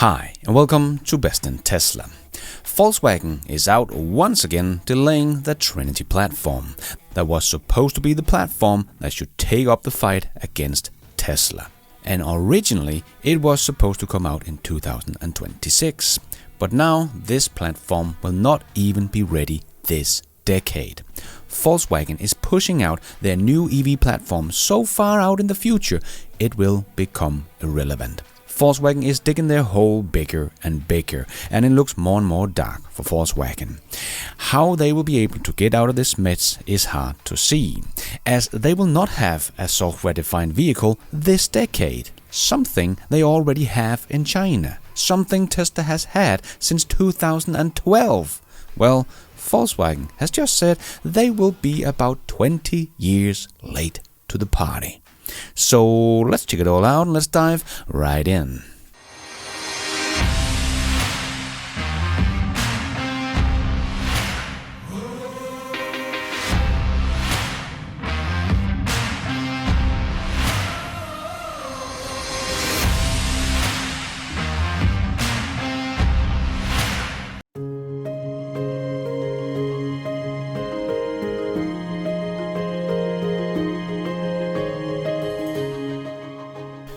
Hi, and welcome to Best in Tesla. Volkswagen is out once again delaying the Trinity Platform. That was supposed to be the platform that should take up the fight against Tesla. And originally it was supposed to come out in 2026. But now this platform will not even be ready this decade. Volkswagen is pushing out their new EV platform so far out in the future it will become irrelevant. Volkswagen is digging their hole bigger and bigger, and it looks more and more dark for Volkswagen. How they will be able to get out of this mess is hard to see, as they will not have a software-defined vehicle this decade, something they already have in China, something Tesla has had since 2012. Well, Volkswagen has just said they will be about 20 years late to the party. So let's check it all out and let's dive right in.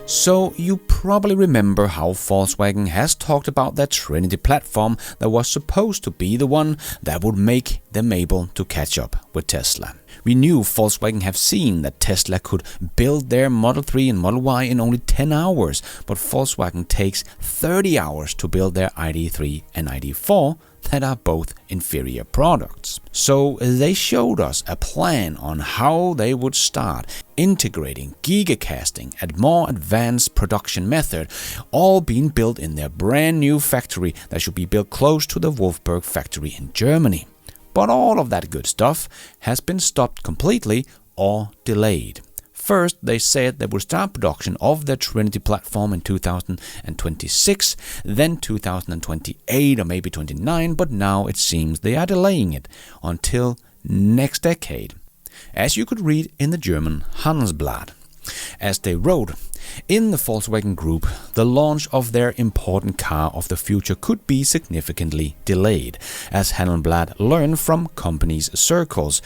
So you probably remember how Volkswagen has talked about their Trinity platform that was supposed to be the one that would make them able to catch up with Tesla. We knew Volkswagen have seen that Tesla could build their Model 3 and Model Y in only 10 hours, but Volkswagen takes 30 hours to build their ID3 and ID4 that are both inferior products. So they showed us a plan on how they would start integrating gigacasting and more advanced production method, all being built in their brand new factory that should be built close to the Wolfsburg factory in Germany. But all of that good stuff has been stopped completely or delayed. First, they said they would start production of their Trinity platform in 2026, then 2028 or maybe 29, but now it seems they are delaying it until next decade. As you could read in the German Handelsblatt. As they wrote, in the Volkswagen Group, the launch of their important car of the future could be significantly delayed, as Handelsblatt learned from company's circles.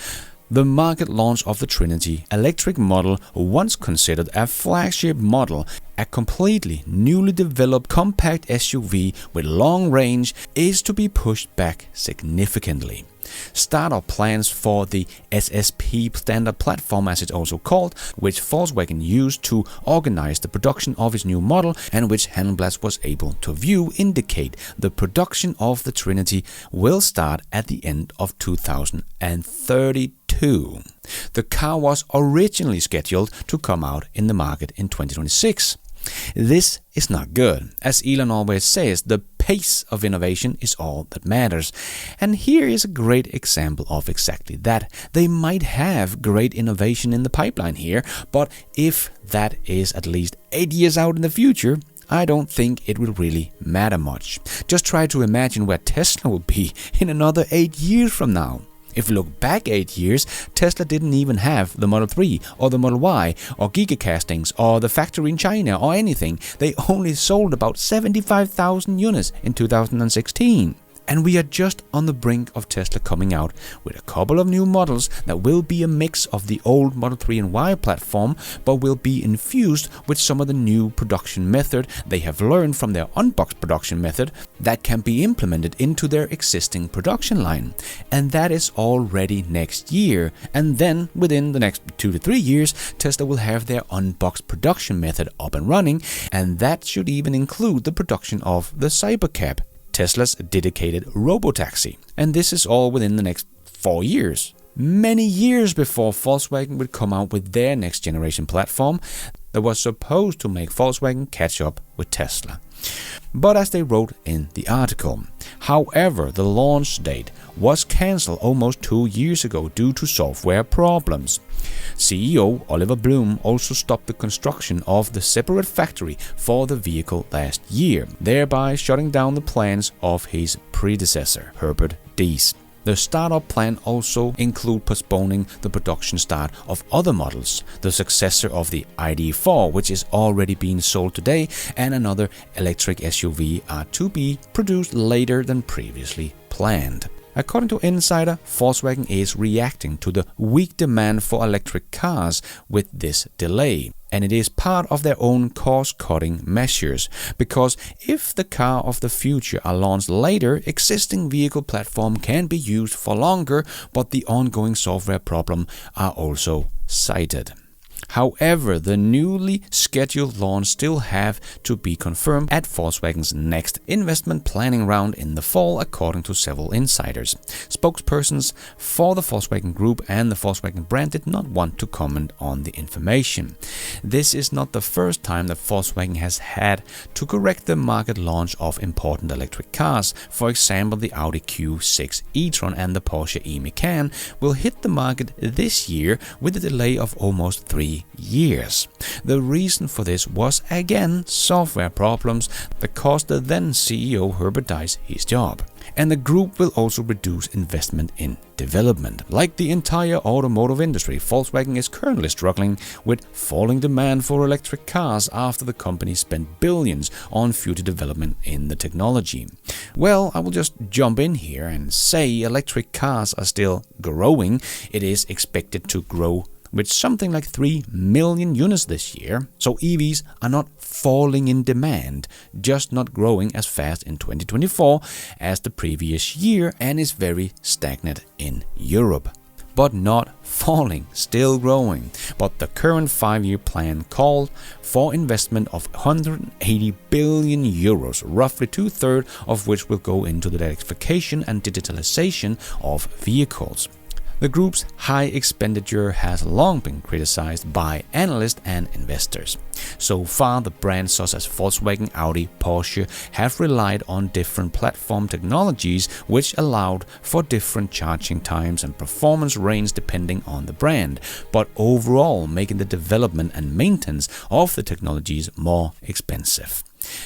The market launch of the Trinity electric model, once considered a flagship model, a completely newly developed compact SUV with long range, is to be pushed back significantly. Startup plans for the SSP standard platform, as it's also called, which Volkswagen used to organize the production of its new model and which Handelsblatt was able to view, indicate the production of the Trinity will start at the end of 2032. The car was originally scheduled to come out in the market in 2026. This is not good. As Elon always says, the pace of innovation is all that matters. And here is a great example of exactly that. They might have great innovation in the pipeline here, but if that is at least 8 years out in the future, I don't think it will really matter much. Just try to imagine where Tesla will be in another 8 years from now. If we look back 8 years, Tesla didn't even have the Model 3 or the Model Y or gigacastings or the factory in China or anything. They only sold about 75,000 units in 2016. And we are just on the brink of Tesla coming out with a couple of new models that will be a mix of the old Model 3 and Y platform, but will be infused with some of the new production method they have learned from their unboxed production method that can be implemented into their existing production line. And that is already next year. And then within the next 2 to 3 years, Tesla will have their unboxed production method up and running, and that should even include the production of the Cybercab, Tesla's dedicated robotaxi. And this is all within the next 4 years. Many years before Volkswagen would come out with their next generation platform that was supposed to make Volkswagen catch up with Tesla. But as they wrote in the article, however, the launch date was cancelled almost 2 years ago due to software problems. CEO Oliver Blume also stopped the construction of the separate factory for the vehicle last year, thereby shutting down the plans of his predecessor, Herbert Diess. The startup plan also include postponing the production start of other models, the successor of the ID.4, which is already being sold today, and another electric SUV are to be produced later than previously planned. According to Insider, Volkswagen is reacting to the weak demand for electric cars with this delay. And it is part of their own cost-cutting measures, because if the car of the future are launched later, existing vehicle platform can be used for longer, but the ongoing software problem are also cited. However, the newly scheduled launch still have to be confirmed at Volkswagen's next investment planning round in the fall, according to several insiders. Spokespersons for the Volkswagen Group and the Volkswagen brand did not want to comment on the information. This is not the first time that Volkswagen has had to correct the market launch of important electric cars. For example, the Audi Q6 e-tron and the Porsche e-Macan will hit the market this year with a delay of almost 3 years. The reason for this was again software problems that cost the then CEO Herbert Diess his job. And the group will also reduce investment in development. Like the entire automotive industry, Volkswagen is currently struggling with falling demand for electric cars after the company spent billions on future development in the technology. Well, I will just jump in here and say electric cars are still growing. It is expected to grow with something like 3 million units this year. So EVs are not falling in demand, just not growing as fast in 2024 as the previous year, and is very stagnant in Europe. But not falling, still growing. But the current 5-year plan called for investment of 180 billion euros, roughly 2/3 of which will go into the electrification and digitalization of vehicles. The group's high expenditure has long been criticized by analysts and investors. So far, the brands such as Volkswagen, Audi, Porsche have relied on different platform technologies which allowed for different charging times and performance range depending on the brand, but overall making the development and maintenance of the technologies more expensive.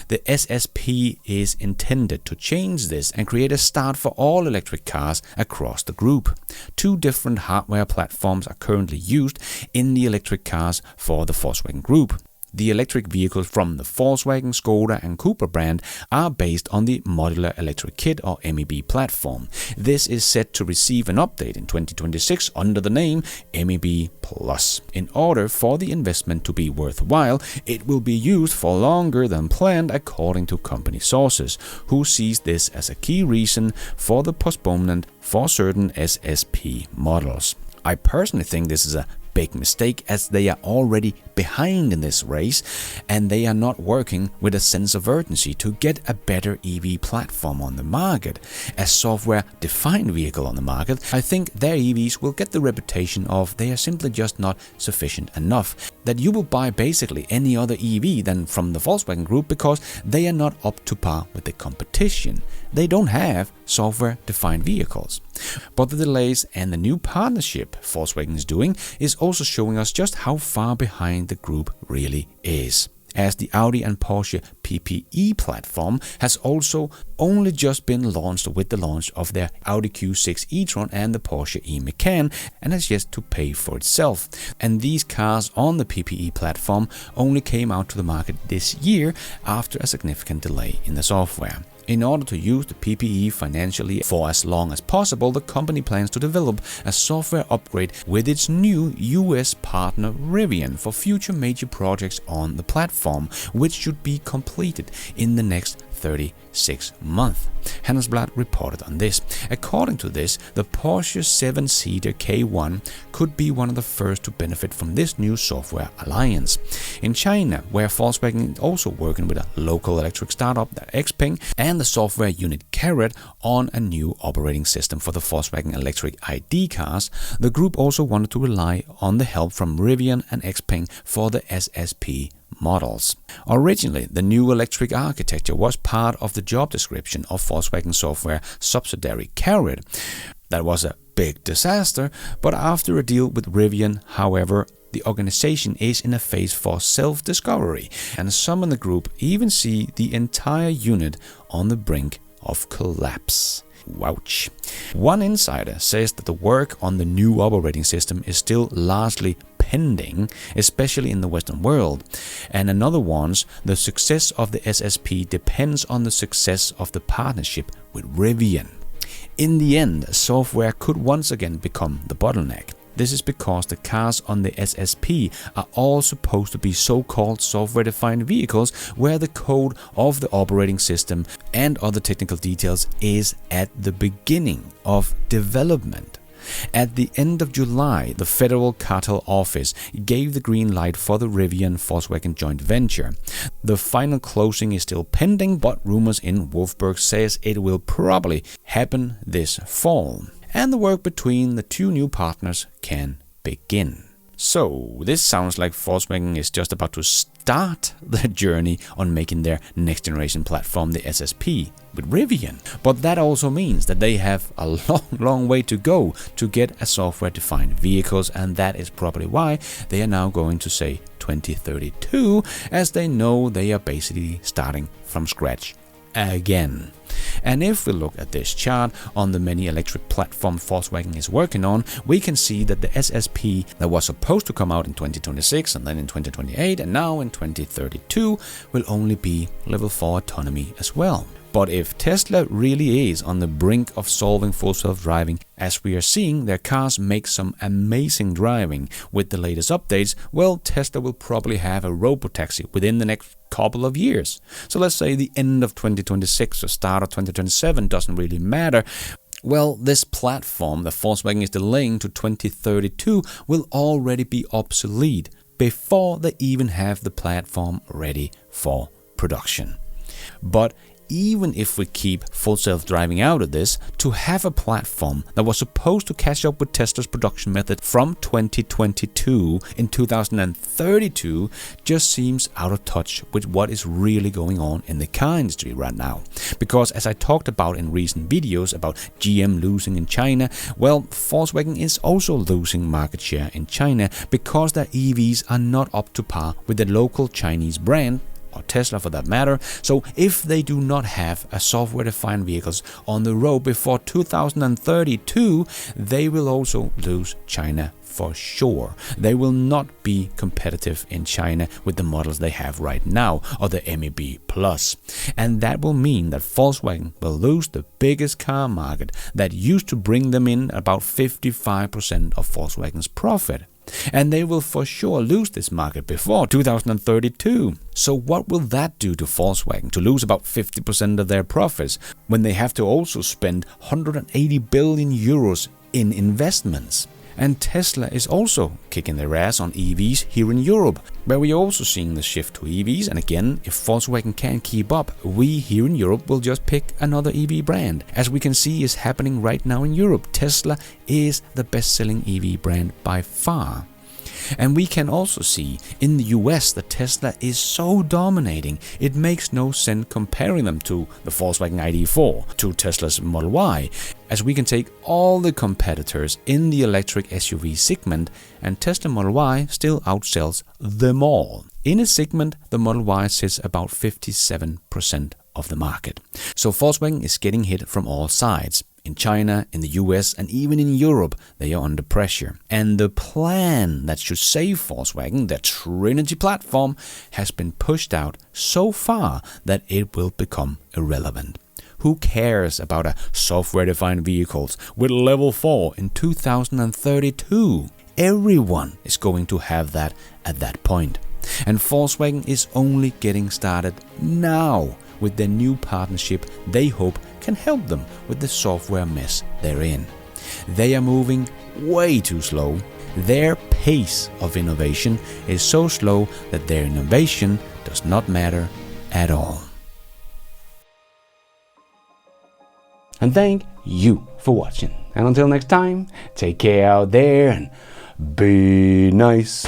The SSP is intended to change this and create a start for all electric cars across the group. 2 different hardware platforms are currently used in the electric cars for the Volkswagen Group. The electric vehicles from the Volkswagen, Skoda and Cupra brand are based on the Modular Electric Kit or MEB platform. This is set to receive an update in 2026 under the name MEB Plus. In order for the investment to be worthwhile, it will be used for longer than planned, according to company sources, who sees this as a key reason for the postponement for certain SSP models. I personally think this is a big mistake, as they are already behind in this race and they are not working with a sense of urgency to get a better EV platform on the market. As software-defined vehicle on the market, I think their EVs will get the reputation of they are simply just not sufficient enough, that you will buy basically any other EV than from the Volkswagen Group because they are not up to par with the competition. They don't have software-defined vehicles. But the delays and the new partnership Volkswagen is doing is also showing us just how far behind the group really is, as the Audi and Porsche PPE platform has also only just been launched with the launch of their Audi Q6 e-tron and the Porsche e-Macan, and has yet to pay for itself. And these cars on the PPE platform only came out to the market this year after a significant delay in the software. In order to use the PPE financially for as long as possible, the company plans to develop a software upgrade with its new US partner Rivian for future major projects on the platform, which should be completed in the next 36 months. Handelsblatt reported on this. According to this, the Porsche 7-seater K1 could be one of the first to benefit from this new software alliance. In China, where Volkswagen is also working with a local electric startup, XPeng, and the software unit Carrot on a new operating system for the Volkswagen electric ID cars, the group also wanted to rely on the help from Rivian and XPeng for the SSP models. Originally, the new electric architecture was part of the job description of Volkswagen software subsidiary Carrot. That was a big disaster, but after a deal with Rivian, however, the organization is in a phase for self-discovery, and some in the group even see the entire unit on the brink of collapse. Ouch. One insider says that the work on the new operating system is still largely pending, especially in the Western world. And another warns the success of the SSP depends on the success of the partnership with Rivian. In the end, software could once again become the bottleneck. This is because the cars on the SSP are all supposed to be so-called software-defined vehicles where the code of the operating system and other technical details is at the beginning of development. At the end of July, the Federal Cartel Office gave the green light for the Rivian-Volkswagen joint venture. The final closing is still pending, but rumors in Wolfsburg says it will probably happen this fall. And the work between the two new partners can begin. So, this sounds like Volkswagen is just about to start the journey on making their next generation platform, the SSP, with Rivian. But that also means that they have a long way to go to get a software-defined vehicles, and that is probably why they are now going to say 2032, as they know they are basically starting from scratch again. And if we look at this chart on the many electric platforms Volkswagen is working on, we can see that the SSP that was supposed to come out in 2026 and then in 2028 and now in 2032 will only be level 4 autonomy as well. But if Tesla really is on the brink of solving full self-driving, as we are seeing their cars make some amazing driving with the latest updates, well, Tesla will probably have a robotaxi within the next couple of years. So let's say the end of 2026 or start of 2027 doesn't really matter. Well, this platform that Volkswagen is delaying to 2032 will already be obsolete before they even have the platform ready for production. But even if we keep full self-driving out of this, to have a platform that was supposed to catch up with Tesla's production method from 2022 in 2032 just seems out of touch with what is really going on in the car industry right now. Because as I talked about in recent videos about GM losing in China, well, Volkswagen is also losing market share in China because their EVs are not up to par with the local Chinese brand, or Tesla for that matter. So if they do not have a software-defined vehicles on the road before 2032, they will also lose China for sure. They will not be competitive in China with the models they have right now, or the MEB Plus. And that will mean that Volkswagen will lose the biggest car market that used to bring them in about 55% of Volkswagen's profit. And they will for sure lose this market before 2032. So what will that do to Volkswagen to lose about 50% of their profits when they have to also spend 180 billion euros in investments? And Tesla is also kicking their ass on EVs here in Europe, where we are also seeing the shift to EVs. And again, if Volkswagen can't keep up, we here in Europe will just pick another EV brand. As we can see is happening right now in Europe, Tesla is the best-selling EV brand by far. And we can also see in the US that Tesla is so dominating, it makes no sense comparing them to the Volkswagen ID.4, to Tesla's Model Y, as we can take all the competitors in the electric SUV segment and Tesla Model Y still outsells them all. In a segment, the Model Y sits about 57% of the market. So Volkswagen is getting hit from all sides. In China, in the US, and even in Europe, they are under pressure. And the plan that should save Volkswagen, the Trinity Platform, has been pushed out so far that it will become irrelevant. Who cares about a software-defined vehicles with level 4 in 2032? Everyone is going to have that at that point. And Volkswagen is only getting started now with their new partnership they hope can help them with the software mess they're in. They are moving way too slow. Their pace of innovation is so slow that their innovation does not matter at all. And thank you for watching. And until next time, take care out there and be nice.